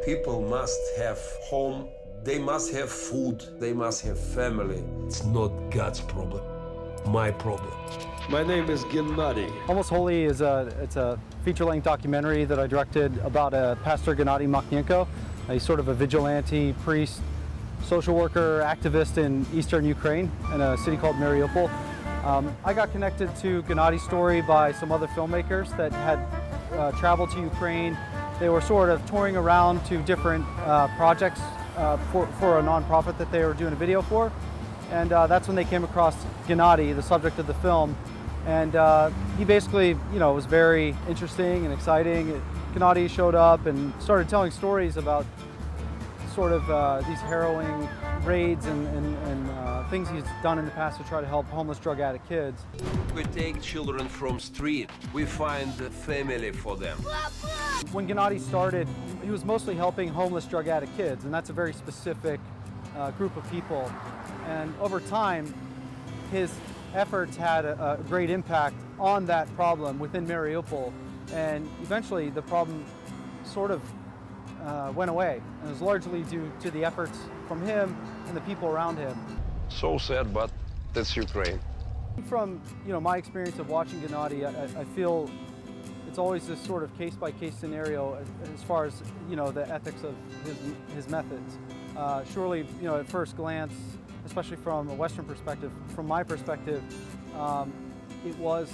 People must have home, they must have food, they must have family. It's not God's problem, my problem. My name is Gennady. Almost Holy is a feature-length documentary that I directed about Pastor Gennady Makhnenko. He's sort of a vigilante priest, social worker, activist in eastern Ukraine in a city called Mariupol. I got connected to Gennady's story by some other filmmakers that had traveled to Ukraine. They were sort of touring around to different projects for a nonprofit that they were doing a video for. And that's when they came across Gennady, the subject of the film. And he basically, was very interesting and exciting. Gennady showed up and started telling stories about sort of these harrowing raids and things he's done in the past to try to help homeless drug addict kids. We take children from street, we find a family for them. When Gennady started, he was mostly helping homeless drug addict kids, and that's a very specific group of people. And over time, his efforts had a great impact on that problem within Mariupol, and eventually the problem sort of went away, and it was largely due to the efforts from him and the people around him. So sad, but that's Ukraine. From my experience of watching Gennady, I feel it's always this sort of case-by-case scenario as far as the ethics of his methods. Surely, at first glance, especially from a Western perspective, from my perspective, it was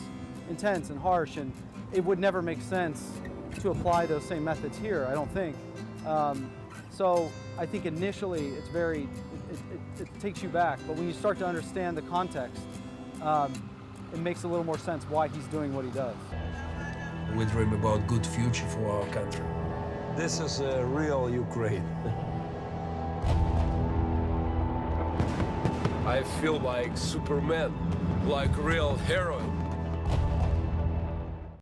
intense and harsh, and it would never make sense to apply those same methods here, I don't think. So I think initially it's it takes you back, but when you start to understand the context, it makes a little more sense why he's doing what he does. We dream about good future for our country. This is a real Ukraine. I feel like Superman, like real hero.